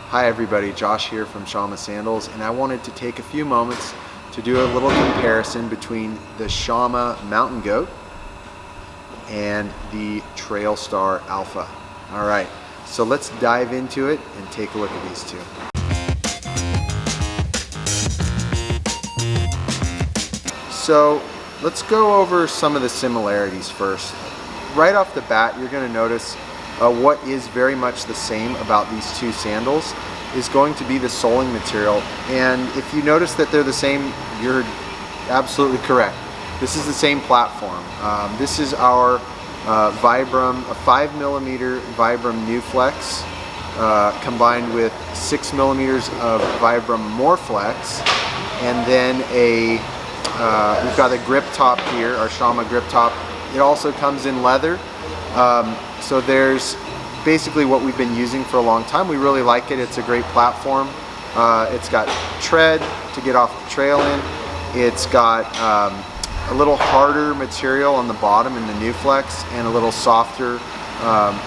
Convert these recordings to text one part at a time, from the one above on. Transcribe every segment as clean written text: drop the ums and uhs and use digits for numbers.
Hi everybody, Josh here from Shama Sandals, and I wanted to take a few moments to do a little comparison between the Shama mountain goat and the Trailstar Alpha. Alright, so let's dive into it and take a look at these two. So let's go over some of the similarities first. Right off the bat, you're going to notice what is very much the same about these two sandals is going to be the soling material. And if you notice that they're the same, you're absolutely correct. This is the same platform. This is our Vibram, a 5mm Vibram Newflex combined with 6mm of Vibram Moreflex, and then we've got a grip top here, our Shama grip top. It also comes in leather. So there's basically what we've been using for a long time. We really like it. It's a great platform. It's got tread to get off the trail in. It's got a little harder material on the bottom in the Newflex and a little softer,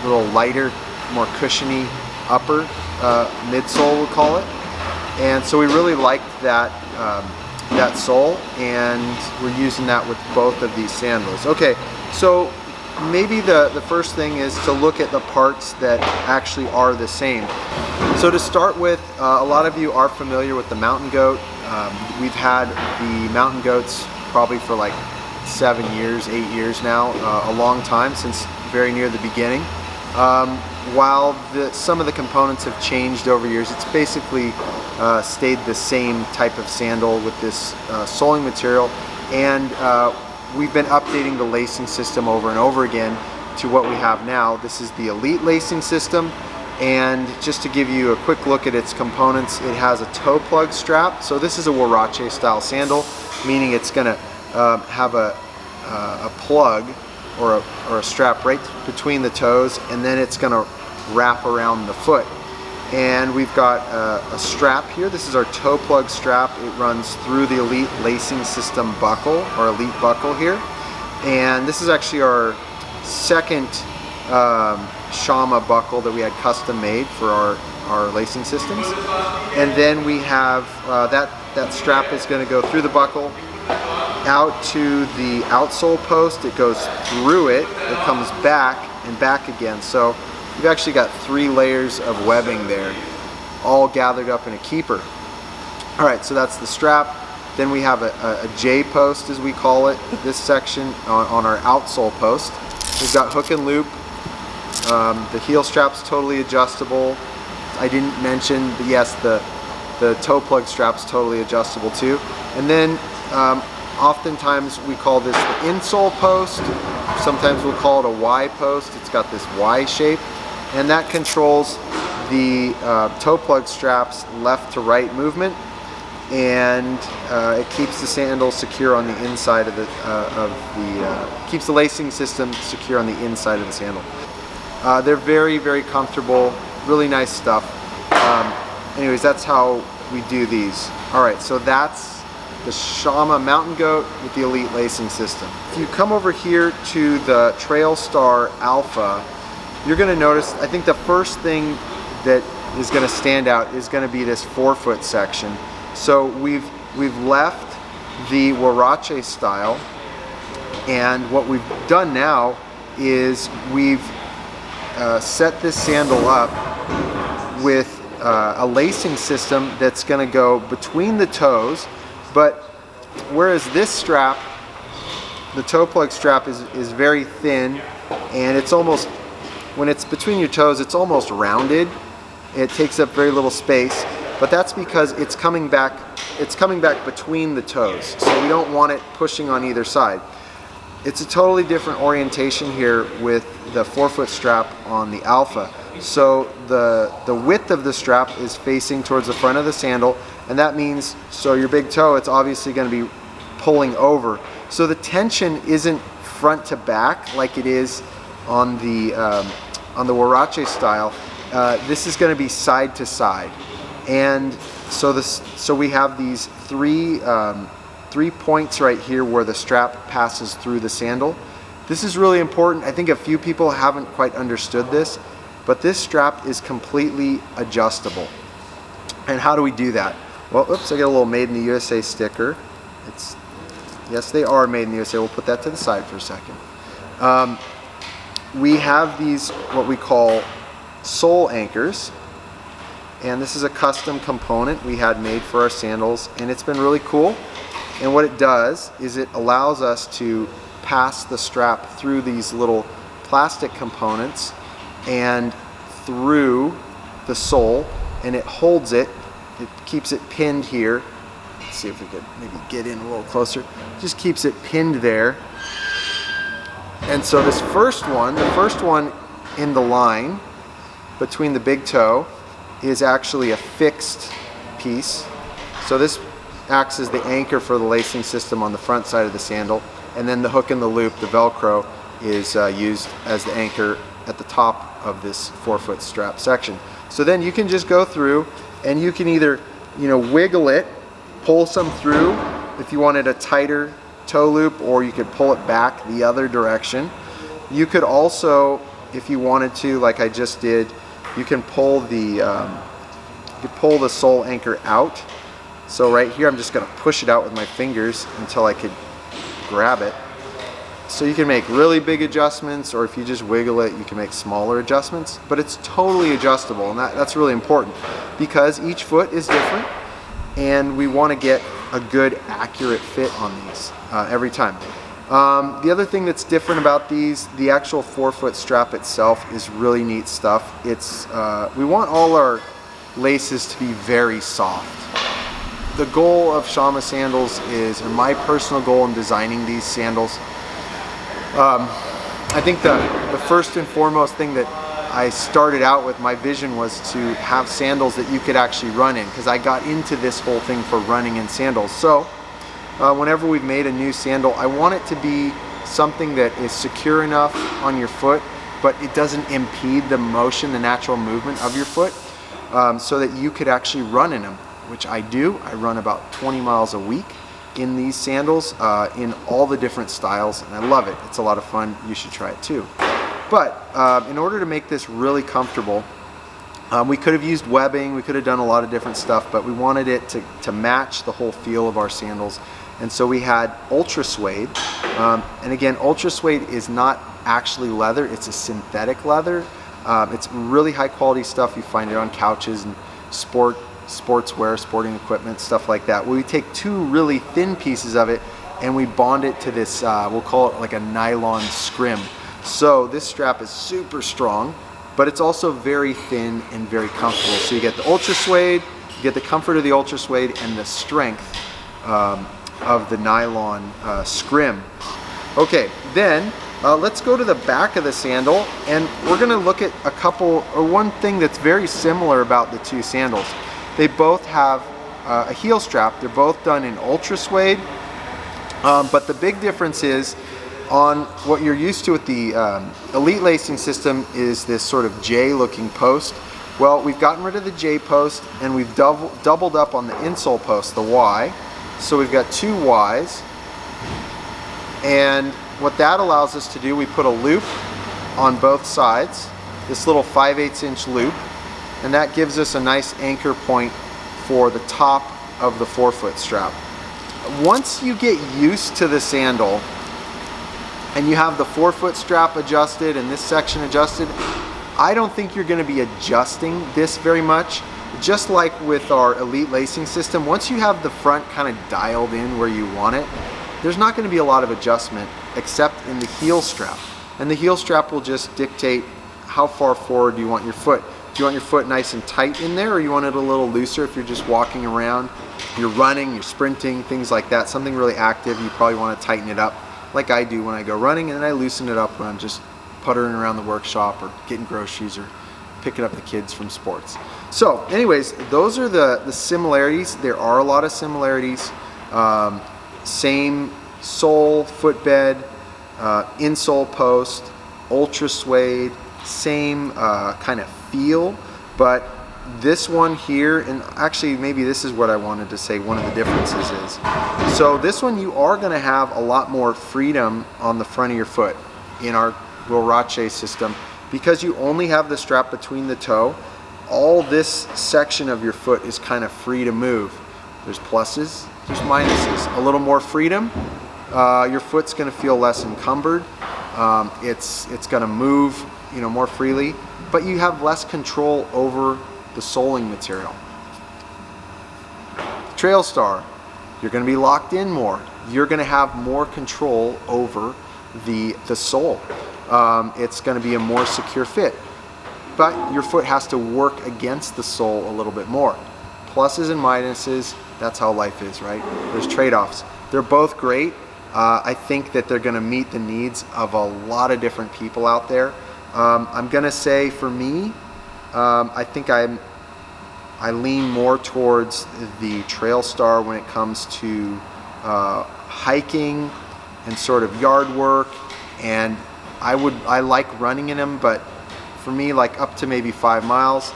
little lighter, more cushiony upper midsole, we'll call it. And so we really liked that that sole, and we're using that with both of these sandals. Okay, so maybe the first thing is to look at the parts that actually are the same. So to start with, a lot of you are familiar with the mountain goat. We've had the mountain goats probably for like 7 years, 8 years now, a long time, since very near the beginning. While some of the components have changed over years, it's basically stayed the same type of sandal with this soling material, and we've been updating the lacing system over and over again to what we have now. This is the Elite lacing system, and just to give you a quick look at its components, it has a toe plug strap. So this is a Huarache style sandal, meaning it's going to have a plug or a strap right between the toes, and then it's going to wrap around the foot. And we've got a strap here. This is our toe plug strap. It runs through the Elite lacing system buckle, or Elite buckle here. And this is actually our second Shama buckle that we had custom made for our lacing systems. And then we have that strap is going to go through the buckle out to the outsole post. It goes through it, it comes back and back again. So we've actually got 3 layers of webbing there, all gathered up in a keeper. Alright, so that's the strap. Then we have a J post, as we call it, this section on our outsole post. We've got hook and loop. The heel strap's totally adjustable. I didn't mention, but yes, the toe plug strap's totally adjustable too. And then oftentimes we call this the insole post. Sometimes we'll call it a Y post. It's got this Y shape, and that controls the toe plug strap's left to right movement, and it keeps the sandal secure on the inside of keeps the lacing system secure on the inside of the sandal. They're very, very comfortable, really nice stuff. Anyways, that's how we do these. Alright, so that's the Shama mountain goat with the Elite lacing system. If you come over here to the Trailstar Alpha, you're going to notice, I think the first thing that is going to stand out is going to be this forefoot section. So we've left the Huarache style, and what we've done now is we've set this sandal up with a lacing system that's going to go between the toes. But whereas this strap, the toe plug strap, is very thin, and it's almost, when it's between your toes, it's almost rounded. It takes up very little space, but that's because it's coming back between the toes. So we don't want it pushing on either side. It's a totally different orientation here with the forefoot strap on the Alpha. So the width of the strap is facing towards the front of the sandal, and that means, so your big toe, it's obviously going to be pulling over. So the tension isn't front to back like it is on the Huarache style. This is going to be side to side, and so we have these three points right here where the strap passes through the sandal. This is really important. I think a few people haven't quite understood this, but this strap is completely adjustable. And how do we do that? Well, oops, I got a little Made in the USA sticker. Yes, they are made in the USA. We'll put that to the side for a second. We have these, what we call sole anchors. And this is a custom component we had made for our sandals, and it's been really cool. And what it does is it allows us to pass the strap through these little plastic components and through the sole, and it holds it. It keeps it pinned here. Let's see if we could maybe get in a little closer. Just keeps it pinned there. And so this first one, the first one in the line between the big toe, is actually a fixed piece. So this acts as the anchor for the lacing system on the front side of the sandal, and then the hook and the loop, the Velcro, is used as the anchor at the top of this forefoot strap section. So then you can just go through and you can either, wiggle it, pull some through if you wanted a tighter toe loop, or you could pull it back the other direction. You could also, if you wanted to, like I just did, you can pull the sole anchor out. So right here, I'm just going to push it out with my fingers until I could grab it. So you can make really big adjustments, or if you just wiggle it, you can make smaller adjustments. But it's totally adjustable, and that's really important because each foot is different, and we want to get a good, accurate fit on these every time. The other thing that's different about these, the actual forefoot strap itself is really neat stuff. We want all our laces to be very soft. The goal of Shama sandals is, and my personal goal in designing these sandals, I think the first and foremost thing that I started out with, my vision was to have sandals that you could actually run in, because I got into this whole thing for running in sandals. So whenever we've made a new sandal, I want it to be something that is secure enough on your foot, but it doesn't impede the motion, the natural movement of your foot, so that you could actually run in them, which I do. I run about 20 miles a week in these sandals in all the different styles, and I love it. It's a lot of fun. You should try it too. But in order to make this really comfortable, we could have used webbing, we could have done a lot of different stuff, but we wanted it to match the whole feel of our sandals. And so we had ultra suede. And again, ultra suede is not actually leather, it's a synthetic leather. It's really high quality stuff. You find it on couches and sportswear, sporting equipment, stuff like that. We take two really thin pieces of it and we bond it to this, we'll call it like a nylon scrim. So this strap is super strong, but it's also very thin and very comfortable. So you get the ultra suede, you get the comfort of the ultra suede and the strength of the nylon scrim. Okay, then let's go to the back of the sandal, and we're going to look at one thing that's very similar about the two sandals. They both have a heel strap. They're both done in ultra suede, but the big difference is on what you're used to with the Elite lacing system is this sort of J looking post. Well, we've gotten rid of the J post and we've doubled up on the insole post, the Y. So we've got two Ys, and what that allows us to do, we put a loop on both sides, this little 5/8 inch loop, and that gives us a nice anchor point for the top of the forefoot strap. Once you get used to the sandal and you have the forefoot strap adjusted and this section adjusted, I don't think you're going to be adjusting this very much. Just like with our Elite lacing system, once you have the front kind of dialed in where you want it, there's not going to be a lot of adjustment except in the heel strap. And the heel strap will just dictate how far forward you want your foot. Do you want your foot nice and tight in there, or you want it a little looser if you're just walking around, you're running, you're sprinting, things like that, something really active, you probably want to tighten it up like I do when I go running, and then I loosen it up when I'm just puttering around the workshop or getting groceries or picking up the kids from sports. So anyways, those are the similarities. There are a lot of similarities. Same sole, footbed, insole post, ultra suede, same kind of feel, but this one here, and actually maybe this is what I wanted to say one of the differences is. So this one you are going to have a lot more freedom on the front of your foot in our Huarache system, because you only have the strap between the toe. all this section of your foot is kind of free to move. There's pluses, there's minuses. A little more freedom, your foot's going to feel less encumbered. It's going to move, more freely, but you have less control over the soling material. Trailstar, you're going to be locked in more. You're going to have more control over the sole. It's going to be a more secure fit, but your foot has to work against the sole a little bit more. Pluses and minuses, that's how life is, right? There's trade-offs. They're both great. I think that they're going to meet the needs of a lot of different people out there. I'm going to say for me, I think I lean more towards the Trailstar when it comes to hiking and sort of yard work, and I like running in them, but for me, like up to maybe 5 miles.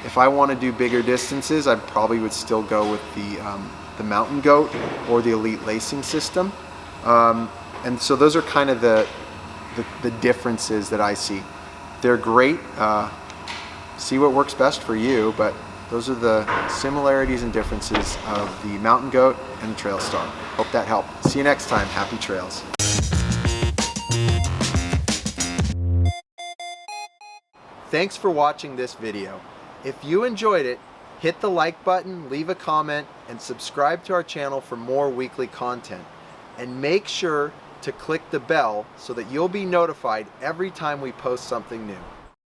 If I want to do bigger distances, I probably would still go with the Mountain Goat or the Elite lacing system. And so those are kind of the differences that I see. They're great. See what works best for you, but those are the similarities and differences of the Mountain Goat and the Trailstar. Hope that helped. See you next time. Happy trails. Thanks for watching this video. If you enjoyed it, hit the like button, leave a comment, and subscribe to our channel for more weekly content. And make sure to click the bell so that you'll be notified every time we post something new.